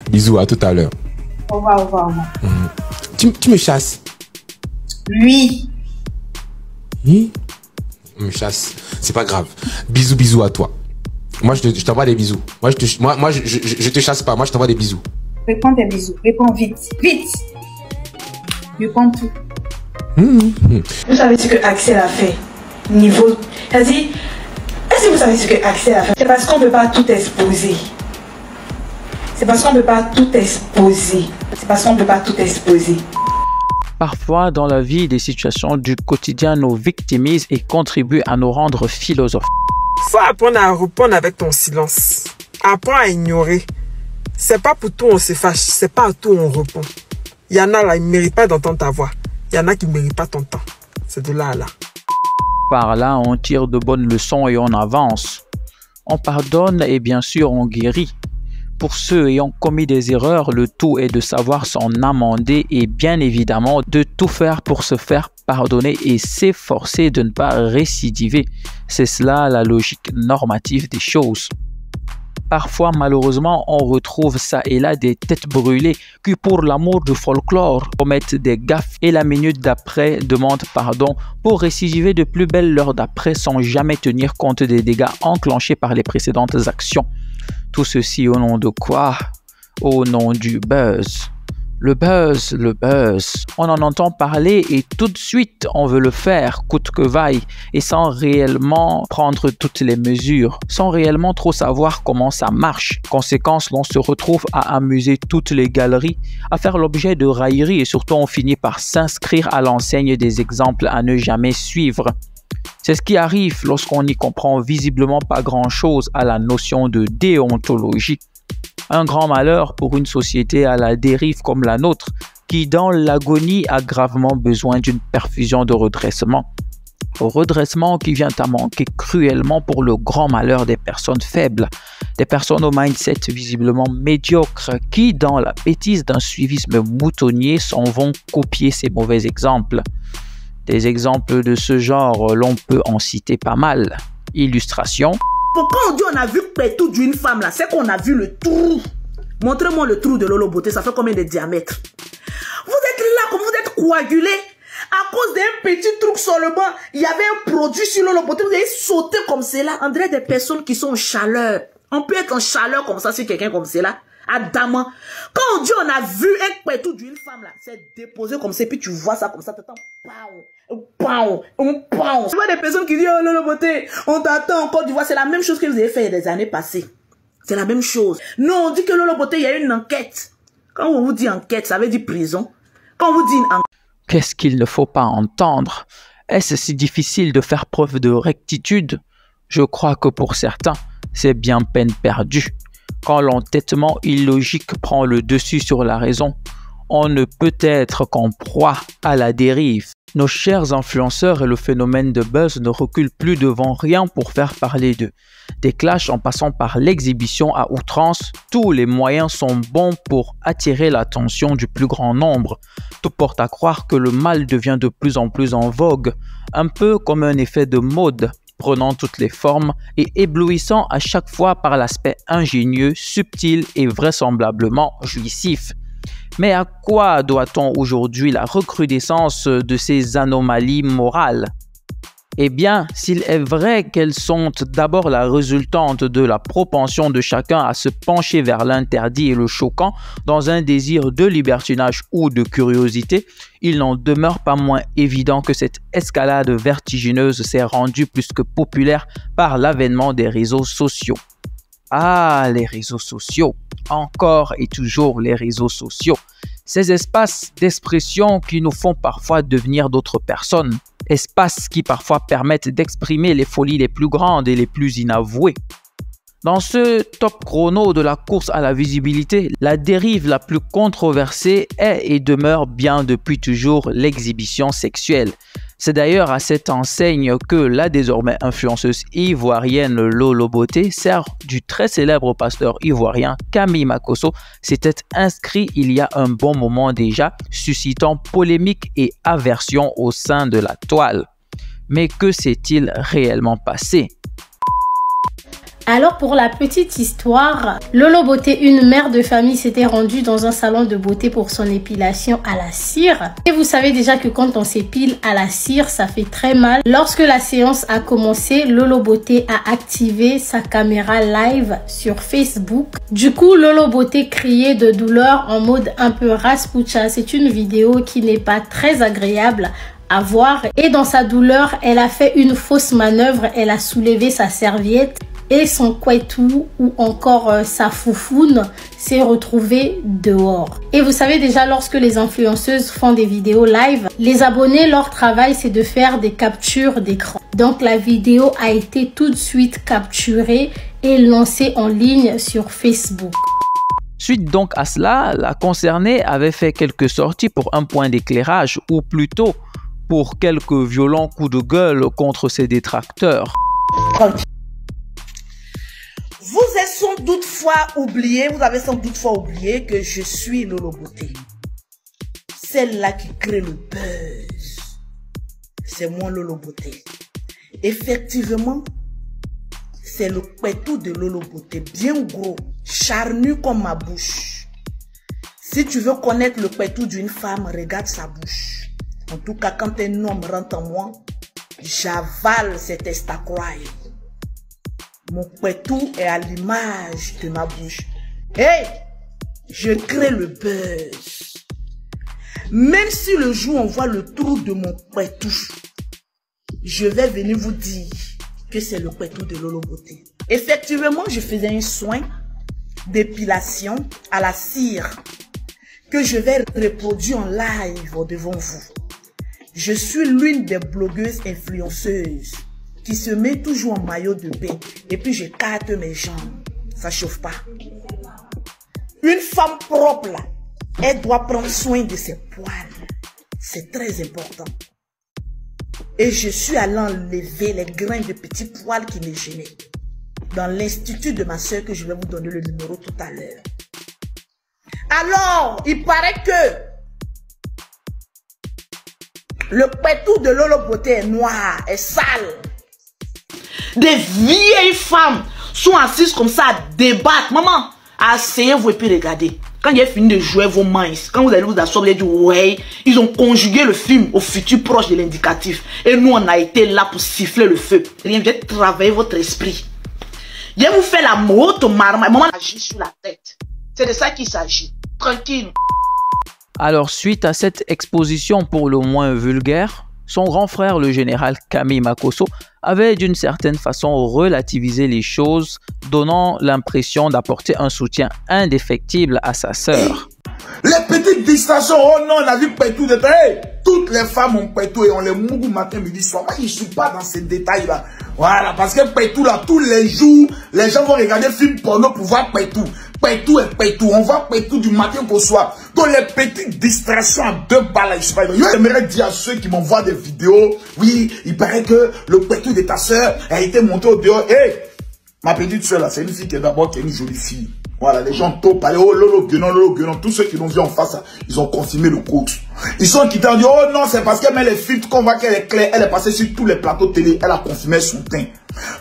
Bisous, à tout à l'heure. Au revoir, au revoir, au revoir. Tu me chasses? Oui. Oui. Tu me chasses. C'est pas grave. Bisous, bisous à toi. Moi, je t'envoie des bisous. Moi, je te chasse pas. Moi, je t'envoie des bisous. Réponds tes bisous. Réponds vite. Vite. Réponds tout. Vous savez ce que Axel a fait? Niveau. C'est-à-dire, est-ce que vous savez ce que Axel a fait? C'est parce qu'on ne peut pas tout exposer. C'est parce qu'on ne peut pas tout exposer. C'est parce qu'on ne peut pas tout exposer. Parfois, dans la vie, des situations du quotidien nous victimisent et contribuent à nous rendre philosophes. Faut apprendre à répondre avec ton silence. Apprends à ignorer. C'est pas pour tout on se fâche, c'est pas à tout on répond. Il y en a là, ils ne méritent pas d'entendre ta voix. Il y en a qui ne méritent pas ton temps. C'est de là à là. Par là, on tire de bonnes leçons et on avance. On pardonne et bien sûr, on guérit. Pour ceux ayant commis des erreurs, le tout est de savoir s'en amender et bien évidemment de tout faire pour se faire pardonner et s'efforcer de ne pas récidiver. C'est cela la logique normative des choses. Parfois, malheureusement, on retrouve ça et là des têtes brûlées qui, pour l'amour du folklore, commettent des gaffes et la minute d'après demandent pardon pour récidiver de plus belle l'heure d'après sans jamais tenir compte des dégâts enclenchés par les précédentes actions. Tout ceci au nom de quoi? Au nom du buzz. Le buzz, le buzz. On en entend parler et tout de suite on veut le faire, coûte que vaille, et sans réellement prendre toutes les mesures, sans réellement trop savoir comment ça marche. Conséquence, l'on se retrouve à amuser toutes les galeries, à faire l'objet de railleries et surtout on finit par s'inscrire à l'enseigne des exemples à ne jamais suivre. C'est ce qui arrive lorsqu'on n'y comprend visiblement pas grand-chose à la notion de déontologie. Un grand malheur pour une société à la dérive comme la nôtre, qui dans l'agonie a gravement besoin d'une perfusion de redressement. Redressement qui vient à manquer cruellement pour le grand malheur des personnes faibles, des personnes au mindset visiblement médiocre qui, dans la bêtise d'un suivisme moutonnier, s'en vont copier ces mauvais exemples. Des exemples de ce genre, l'on peut en citer pas mal. Illustration. Quand on dit on a vu le tout d'une femme là, c'est qu'on a vu le trou. Montrez-moi le trou de Lolo Beauté, ça fait combien de diamètre? Vous êtes là comme vous êtes coagulé à cause d'un petit truc seulement. Il y avait un produit sur Lolo Beauté, vous avez sauté comme cela. On dirait des personnes qui sont en chaleur. On peut être en chaleur comme ça sur quelqu'un comme cela. Adamant. Quand on dit on a vu un pétou d'une femme là, c'est déposé comme ça, et puis tu vois ça comme ça, t'attends, pow. Tu vois des personnes qui disent oh Lolo Beauté, on t'attend encore, tu vois, c'est la même chose que vous avez fait il y a des années passées. C'est la même chose. Non, on dit que Lolo Beauté, il y a une enquête. Quand on vous dit enquête, ça veut dire prison. Quand on vous dit une enquête. Qu'est-ce qu'il ne faut pas entendre? Est-ce si difficile de faire preuve de rectitude? Je crois que pour certains, c'est bien peine perdue. Quand l'entêtement illogique prend le dessus sur la raison, on ne peut être qu'en proie à la dérive. Nos chers influenceurs et le phénomène de buzz ne reculent plus devant rien pour faire parler d'eux. Des clashs en passant par l'exhibition à outrance, tous les moyens sont bons pour attirer l'attention du plus grand nombre. Tout porte à croire que le mal devient de plus en plus en vogue, un peu comme un effet de mode, prenant toutes les formes et éblouissant à chaque fois par l'aspect ingénieux, subtil et vraisemblablement jouissif. Mais à quoi doit-on aujourd'hui la recrudescence de ces anomalies morales? Eh bien, s'il est vrai qu'elles sont d'abord la résultante de la propension de chacun à se pencher vers l'interdit et le choquant dans un désir de libertinage ou de curiosité, il n'en demeure pas moins évident que cette escalade vertigineuse s'est rendue plus que populaire par l'avènement des réseaux sociaux. Ah, les réseaux sociaux, encore et toujours les réseaux sociaux, ces espaces d'expression qui nous font parfois devenir d'autres personnes, espaces qui parfois permettent d'exprimer les folies les plus grandes et les plus inavouées. Dans ce top chrono de la course à la visibilité, la dérive la plus controversée est et demeure bien depuis toujours l'exhibition sexuelle. C'est d'ailleurs à cette enseigne que la désormais influenceuse ivoirienne Lolo Beauté, sœur du très célèbre pasteur ivoirien Camille Makosso, s'était inscrit il y a un bon moment déjà, suscitant polémique et aversion au sein de la toile. Mais que s'est-il réellement passé? Alors pour la petite histoire, Lolo Beauté, une mère de famille, s'était rendue dans un salon de beauté pour son épilation à la cire. Et vous savez déjà que quand on s'épile à la cire, ça fait très mal. Lorsque la séance a commencé, Lolo Beauté a activé sa caméra live sur Facebook. Du coup, Lolo Beauté criait de douleur en mode un peu Raspucha. C'est une vidéo qui n'est pas très agréable à voir. Et dans sa douleur, elle a fait une fausse manœuvre. Elle a soulevé sa serviette et son kouetou ou encore sa foufoune s'est retrouvé dehors. Et vous savez déjà, lorsque les influenceuses font des vidéos live, les abonnés, leur travail c'est de faire des captures d'écran. Donc la vidéo a été tout de suite capturée et lancée en ligne sur Facebook. Suite donc à cela, la concernée avait fait quelques sorties pour un point d'éclairage, ou plutôt pour quelques violents coups de gueule contre ses détracteurs. Vous avez sans doute oublié que je suis Lolo Beauté. Celle-là qui crée le buzz. C'est moi Lolo Beauté. Effectivement, c'est le pétou de Lolo Beauté, bien gros, charnu comme ma bouche. Si tu veux connaître le pétou d'une femme, regarde sa bouche. En tout cas, quand un homme rentre en moi, j'avale cet estacroix. Mon pétou est à l'image de ma bouche. Hey! Je crée le buzz. Même si le jour on voit le trou de mon pétou, je vais venir vous dire que c'est le pétou de Lolo Beauté. Effectivement, je faisais un soin d'épilation à la cire que je vais reproduire en live devant vous. Je suis l'une des blogueuses influenceuses qui se met toujours en maillot de bain et puis je carte mes jambes. Ça chauffe pas. Une femme propre, là, elle doit prendre soin de ses poils. C'est très important. Et je suis allée enlever les grains de petits poils qui me gênaient dans l'institut de ma soeur que je vais vous donner le numéro tout à l'heure. Alors, il paraît que le pétou de Lolo Beauté est noir, est sale. Des vieilles femmes sont assises comme ça à débattre. Maman, asseyez-vous et puis regardez. Quand il a fini de jouer vos mains, quand vous allez vous asseoir, vous allez dire ouais, ils ont conjugué le film au futur proche de l'indicatif. Et nous, on a été là pour siffler le feu. Rien, vous travailler votre esprit. Je vous fais la haute marmaille. Maman agit sur la tête. C'est de ça qu'il s'agit. Tranquille. Alors, suite à cette exposition pour le moins vulgaire, son grand frère, le général Camille Makosso, avait d'une certaine façon relativisé les choses, donnant l'impression d'apporter un soutien indéfectible à sa sœur. Les petites distractions, oh non, on a vu pétou de hey, toutes les femmes ont pétou et on les mougou matin, midi, soir. Moi, je ne suis pas dans ces détails-là. Voilà, parce que pétou, là, tous les jours, les gens vont regarder film porno pour voir pétou. Pétou et pétou, on voit pétou du matin au soir. Donc les petites distractions à 2 balles, je sais pas. J'aimerais dire à ceux qui m'envoient des vidéos, oui, il paraît que le pétou de ta soeur a été monté au dehors. Hey, ma petite soeur là, c'est une fille qui est d'abord une jolie fille. Voilà, les gens t'ont parlé, oh Lolo Guénon, tous ceux qui l'ont vu en face, ils ont confirmé le coup. Ils sont quittés en disant, oh non, c'est parce qu'elle met les filtres qu'on voit qu'elle est claire, elle est passée sur tous les plateaux télé, elle a confirmé son teint.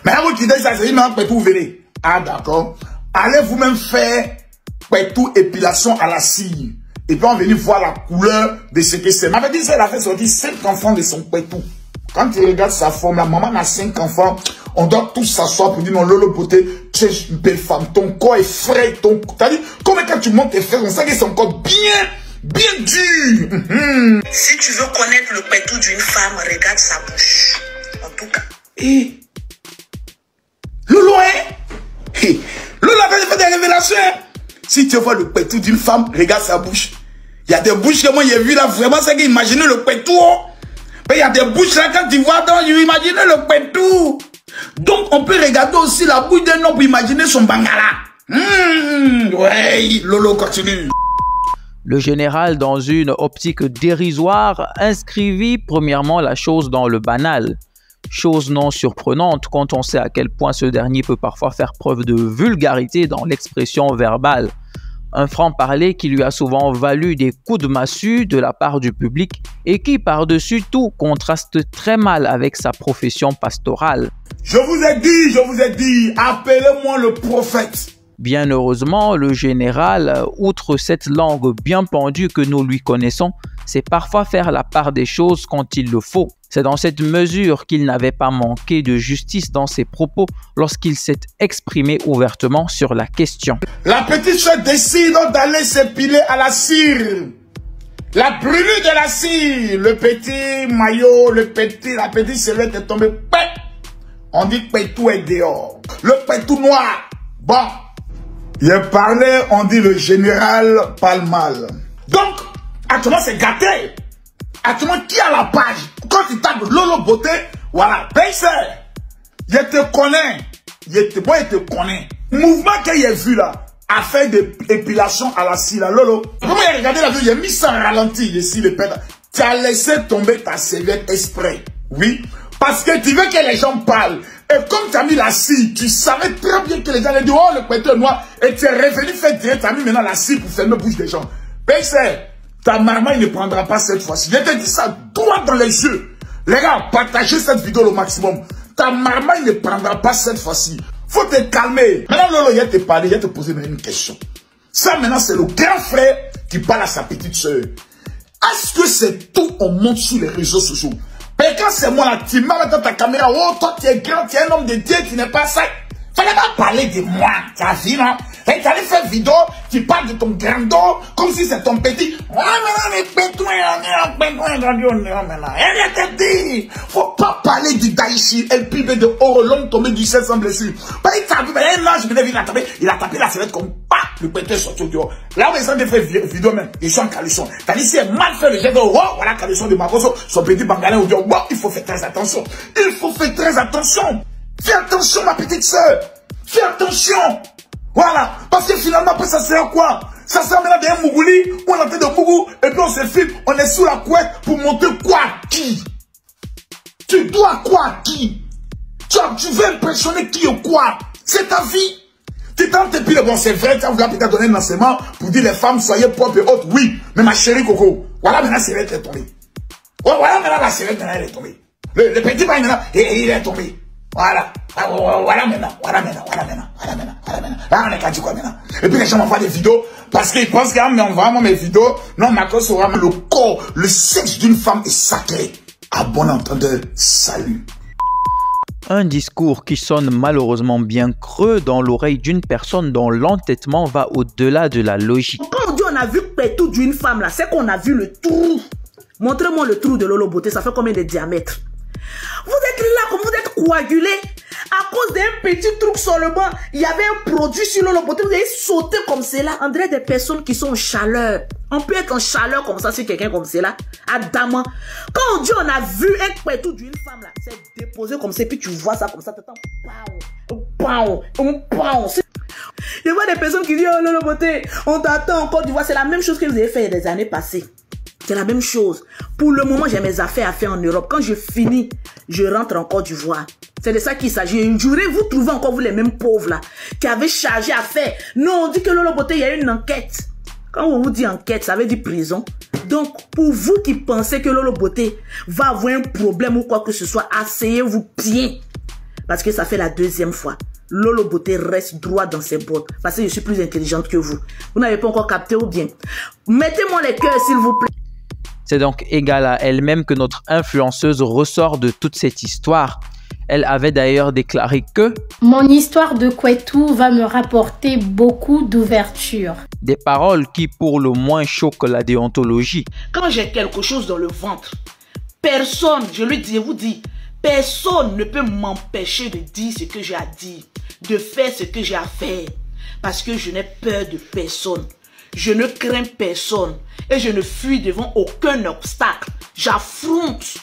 Mais vous qui dites ça, c'est une pétou, vous verrez. Ah d'accord. Allez vous-même faire pétou épilation à la cire. Et puis on va venir voir la couleur de ce que c'est. Ma petite soeur, elle a fait sortir 5 enfants de son pétou. Quand tu regardes sa forme, la maman a 5 enfants. On doit tous s'asseoir pour dire non, Lolo Beauté, tu es une belle femme. Ton corps est frais. C'est-à-dire, comme quand tu montes tes frères, on sait que c'est encore bien dur. Si tu veux connaître le pétou d'une femme, regarde sa bouche. En tout cas. Et Lolo, hein? Hey. Lolo avait fait des révélations. Si tu vois le pétou d'une femme, regarde sa bouche. Il y a des bouches que moi j'ai vu là, vraiment, c'est qu'imaginer le pétou. Mais il y a des bouches là, quand tu vois, imaginer le pétou. Donc on peut regarder aussi la bouche d'un homme pour imaginer son bangala. Ouais, Lolo continue. Le général, dans une optique dérisoire, inscrivit premièrement la chose dans le banal. Chose non surprenante quand on sait à quel point ce dernier peut parfois faire preuve de vulgarité dans l'expression verbale. Un franc-parler qui lui a souvent valu des coups de massue de la part du public et qui par-dessus tout contraste très mal avec sa profession pastorale. Je vous ai dit, appelez-moi le prophète. Bien heureusement, le général, outre cette langue bien pendue que nous lui connaissons, sait parfois faire la part des choses quand il le faut. C'est dans cette mesure qu'il n'avait pas manqué de justice dans ses propos lorsqu'il s'est exprimé ouvertement sur la question. La petite soeur décide d'aller s'épiler à la cire. La brûlure de la cire, le petit maillot, la petite serviette est tombée. On dit que Pétou est dehors. Le Pétou noir. Bon. Il a parlé, on dit le général parle mal. Donc, actuellement c'est gâté. Actuellement, qui a la page? Quand tu tapes Lolo Beauté, voilà, Payser, je te connais. Moi, je te connais. Mouvement qu'il a vu là, a fait de l'épilation à la cire, là, Lolo. Comment il a regardé la vidéo, j'ai mis ça en ralenti ici, le pète. Tu as laissé tomber ta serviette exprès. Oui. Parce que tu veux que les gens parlent. Et comme tu as mis la cire, tu savais très bien que les gens allaient dire, oh, le Pétou noir, et tu es revenu faire direct, tu as mis maintenant la cire pour fermer la bouche des gens. Payser, ta marmaille ne prendra pas cette fois-ci. Je te dis ça droit dans les yeux. Les gars, partagez cette vidéo au maximum. Ta marmaille ne prendra pas cette fois-ci. Faut te calmer. Maintenant, Lolo, il va te parler, il va te poser une question. Ça, maintenant, c'est le grand frère qui parle à sa petite soeur. Est-ce que c'est tout on monte sur les réseaux sociaux? Mais quand c'est moi là, tu m'as dans ta caméra, oh, toi, tu es grand, tu es un homme de Dieu, tu n'es pas ça. Fallait pas parler de moi, tu as vu, non? Et tu allais faire vidéo, tu parles de ton grand dos, comme si c'est ton petit. Ouais, maintenant, les pétouins, elle t'a dit, faut pas parler du Daïchi, elle pibe de oro, l'homme tombé du ciel sans blessure. Il t'a vu, un ange, il a tapé la serviette comme pas, le pétouin sorti au dehors. Là où ils ont fait vidéo même, ils sont en caleçon. T'as dit, si elle mal fait le jet de, oh, voilà, caleçon de Maroso, son petit bangalin au dehors, bon, il faut faire très attention. Il faut faire très attention. Fais attention, ma petite soeur. Fais attention. Voilà. Parce que finalement, après, ça sert à quoi? Ça sert maintenant d'un Mougouli, on a fait de Mougou, et puis on se filme, on est sous la couette pour montrer quoi à qui? Tu dois quoi à qui? Tu veux impressionner qui ou quoi? C'est ta vie. Tu tentes et puis, bon, c'est vrai, tu as voulu peut-être donner un enseignement pour dire les femmes, soyez propres et autres. Oui, mais ma chérie Coco, voilà maintenant, c'est vrai qu'elle est tombée. Voilà maintenant, la série, maintenant, elle est tombée. Le petit bain, maintenant, il est tombé. Voilà. Voilà maintenant. Là, on est qu'à dire quoi maintenant? Et puis les gens m'envoient des vidéos parce qu'ils pensent qu'en m'envoyant mes vidéos, non, ma cause sera le corps, le sexe d'une femme est sacré. À bon entendeur, salut. Un discours qui sonne malheureusement bien creux dans l'oreille d'une personne dont l'entêtement va au-delà de la logique. Quand on dit on a vu Pétou d'une femme là, c'est qu'on a vu le trou. Montrez-moi le trou de Lolo Beauté, ça fait combien de diamètre? Vous êtes là comme vous êtes coagulé à cause d'un petit truc seulement. Il y avait un produit sur Lolo Beauté, vous avez sauté comme cela. On dirait des personnes qui sont en chaleur. On peut être en chaleur comme ça sur quelqu'un comme cela. Adamant. Quand on dit on a vu un Pétou d'une femme là, c'est déposé comme ça, puis tu vois ça comme ça, t'attends. Je vois des personnes qui disent oh Lolo Beauté, on t'attend en Côte d'Ivoire. C'est la même chose que vous avez fait il y a des années passées. C'est la même chose. Pour le moment, j'ai mes affaires à faire en Europe. Quand je finis, je rentre en Côte d'Ivoire. C'est de ça qu'il s'agit. Une journée, vous trouvez encore vous les mêmes pauvres là, qui avaient chargé à faire. Non, on dit que Lolo Beauté, il y a une enquête. Quand on vous dit enquête, ça veut dire prison. Donc, pour vous qui pensez que Lolo Beauté va avoir un problème ou quoi que ce soit, asseyez-vous bien. Parce que ça fait la deuxième fois. Lolo Beauté reste droit dans ses bottes. Parce que je suis plus intelligente que vous. Vous n'avez pas encore capté ou bien? Mettez-moi les cœurs, s'il vous plaît. C'est donc égal à elle-même que notre influenceuse ressort de toute cette histoire. Elle avait d'ailleurs déclaré que « Mon histoire de Pétou va me rapporter beaucoup d'ouverture. » Des paroles qui pour le moins choquent la déontologie. Quand j'ai quelque chose dans le ventre, personne, je vous dis, personne ne peut m'empêcher de dire ce que j'ai à dire, de faire ce que j'ai à faire. Parce que je n'ai peur de personne. Je ne crains personne et je ne fuis devant aucun obstacle. J'affronte.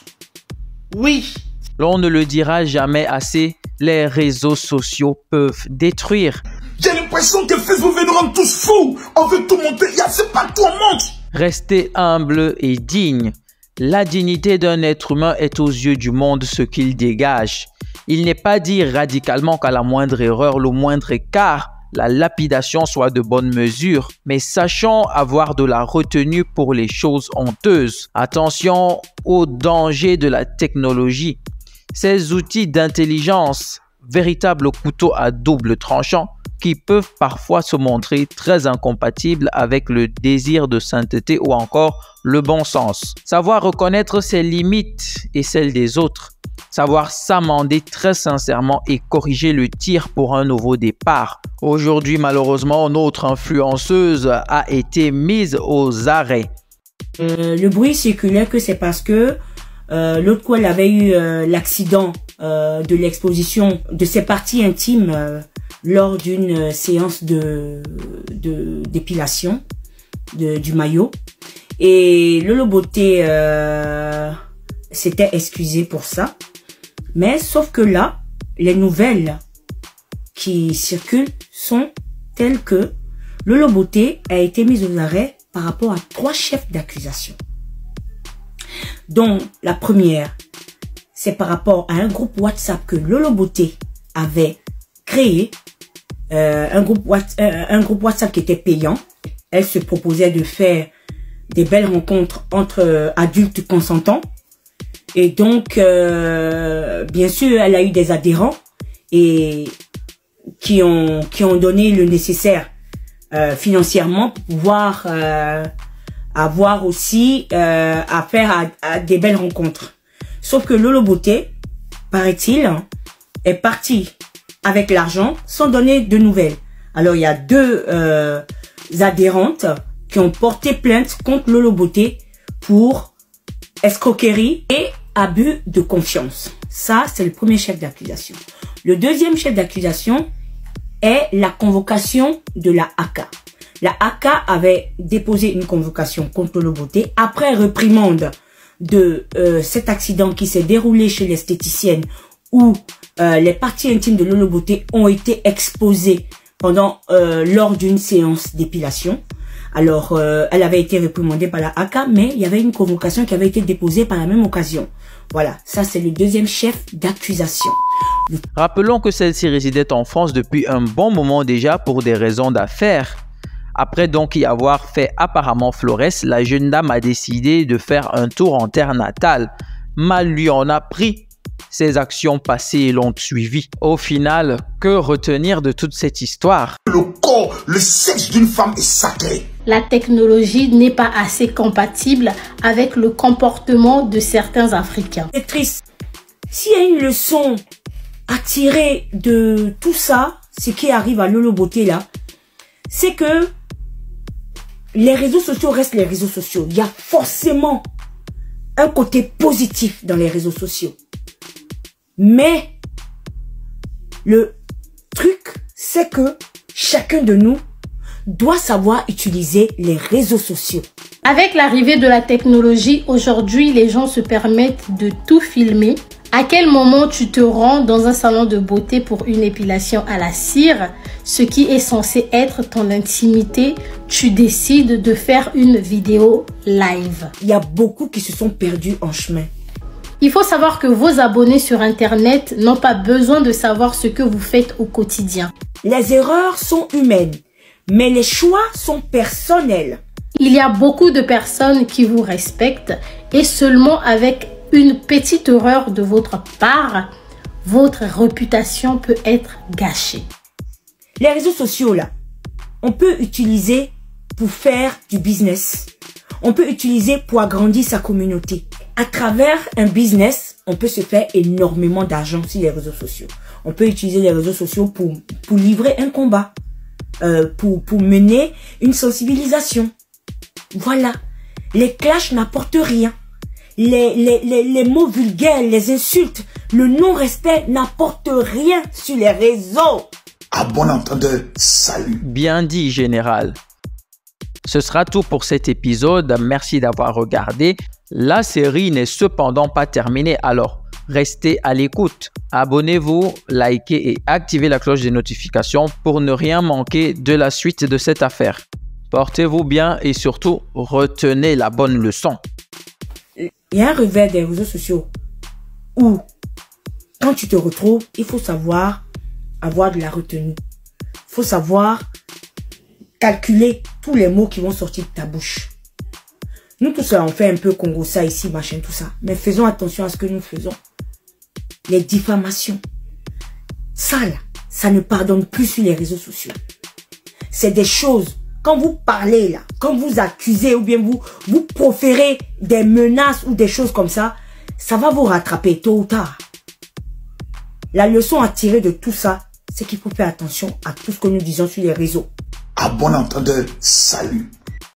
Oui. L'on ne le dira jamais assez, les réseaux sociaux peuvent détruire. J'ai l'impression que Facebook veut nous rendre tous fous. On veut tout monter. C'est pas tout, on monte. Restez humble et digne. La dignité d'un être humain est aux yeux du monde ce qu'il dégage. Il n'est pas dit radicalement qu'à la moindre erreur, le moindre écart, la lapidation soit de bonne mesure, mais sachons avoir de la retenue pour les choses honteuses. Attention au danger de la technologie. Ces outils d'intelligence, véritables couteaux à double tranchant, qui peuvent parfois se montrer très incompatibles avec le désir de sainteté ou encore le bon sens. Savoir reconnaître ses limites et celles des autres. Savoir s'amender très sincèrement et corriger le tir pour un nouveau départ. Aujourd'hui, malheureusement, notre influenceuse a été mise aux arrêts. Le bruit circulait que c'est parce que l'autre coup, elle avait eu l'accident de l'exposition de ses parties intimes lors d'une séance d'épilation du maillot. Et Lolo Beauté s'était excusé pour ça. Mais sauf que là, les nouvelles qui circulent sont telles que Lolo Beauté a été mise aux arrêts par rapport à 3 chefs d'accusation. Donc, la première, c'est par rapport à un groupe WhatsApp que Lolo Beauté avait créé. Un groupe WhatsApp qui était payant. Elle se proposait de faire des belles rencontres entre adultes consentants. Et donc, bien sûr, elle a eu des adhérents et qui ont donné le nécessaire financièrement pour pouvoir avoir aussi affaire à des belles rencontres. Sauf que Lolo Beauté, paraît-il, est partie avec l'argent sans donner de nouvelles. Alors, il y a 2 adhérentes qui ont porté plainte contre Lolo Beauté pour escroquerie et abus de confiance. Ça, c'est le premier chef d'accusation. Le deuxième chef d'accusation est la convocation de la AK. La AK avait déposé une convocation contre Lolo Beauté après réprimande de cet accident qui s'est déroulé chez l'esthéticienne où les parties intimes de Lolo Beauté ont été exposées lors d'une séance d'épilation. Alors, elle avait été réprimandée par la AK, mais il y avait une convocation qui avait été déposée par la même occasion. Voilà, ça c'est le deuxième chef d'accusation. Rappelons que celle-ci résidait en France depuis un bon moment déjà pour des raisons d'affaires. Après donc y avoir fait apparemment florès, la jeune dame a décidé de faire un tour en terre natale. Mal lui en a pris. Ses actions passées l'ont suivi. Au final, que retenir de toute cette histoire? Le corps, le sexe d'une femme est sacré. La technologie n'est pas assez compatible avec le comportement de certains Africains. C'est triste. S'il y a une leçon à tirer de tout ça, ce qui arrive à Lolo Beauté là, c'est que les réseaux sociaux restent les réseaux sociaux. Il y a forcément un côté positif dans les réseaux sociaux. Mais le truc, c'est que chacun de nous doit savoir utiliser les réseaux sociaux. Avec l'arrivée de la technologie, aujourd'hui, les gens se permettent de tout filmer. À quel moment tu te rends dans un salon de beauté pour une épilation à la cire, ce qui est censé être ton intimité, tu décides de faire une vidéo live. Il y a beaucoup qui se sont perdus en chemin. Il faut savoir que vos abonnés sur Internet n'ont pas besoin de savoir ce que vous faites au quotidien. Les erreurs sont humaines, mais les choix sont personnels. Il y a beaucoup de personnes qui vous respectent et seulement avec une petite erreur de votre part, votre réputation peut être gâchée. Les réseaux sociaux là, on peut utiliser pour faire du business. On peut utiliser pour agrandir sa communauté. À travers un business, on peut se faire énormément d'argent sur les réseaux sociaux. On peut utiliser les réseaux sociaux pour livrer un combat, pour mener une sensibilisation. Voilà. Les clashs n'apportent rien. Les mots vulgaires, les insultes, le non-respect n'apportent rien sur les réseaux. À bon entendeur, salut. Bien dit, général. Ce sera tout pour cet épisode. Merci d'avoir regardé. La série n'est cependant pas terminée, alors restez à l'écoute. Abonnez-vous, likez et activez la cloche des notifications pour ne rien manquer de la suite de cette affaire. Portez-vous bien et surtout, retenez la bonne leçon. Il y a un revers des réseaux sociaux où, quand tu te retrouves, il faut savoir avoir de la retenue. Il faut savoir calculer tous les mots qui vont sortir de ta bouche. Nous tous là, on fait un peu Congo ça ici, machin, tout ça. Mais faisons attention à ce que nous faisons. les diffamations. Ça là, ça ne pardonne plus sur les réseaux sociaux. C'est des choses, quand vous parlez là, quand vous accusez ou bien vous proférez des menaces ou des choses comme ça, ça va vous rattraper tôt ou tard. La leçon à tirer de tout ça, c'est qu'il faut faire attention à tout ce que nous disons sur les réseaux. À bon entendeur, salut.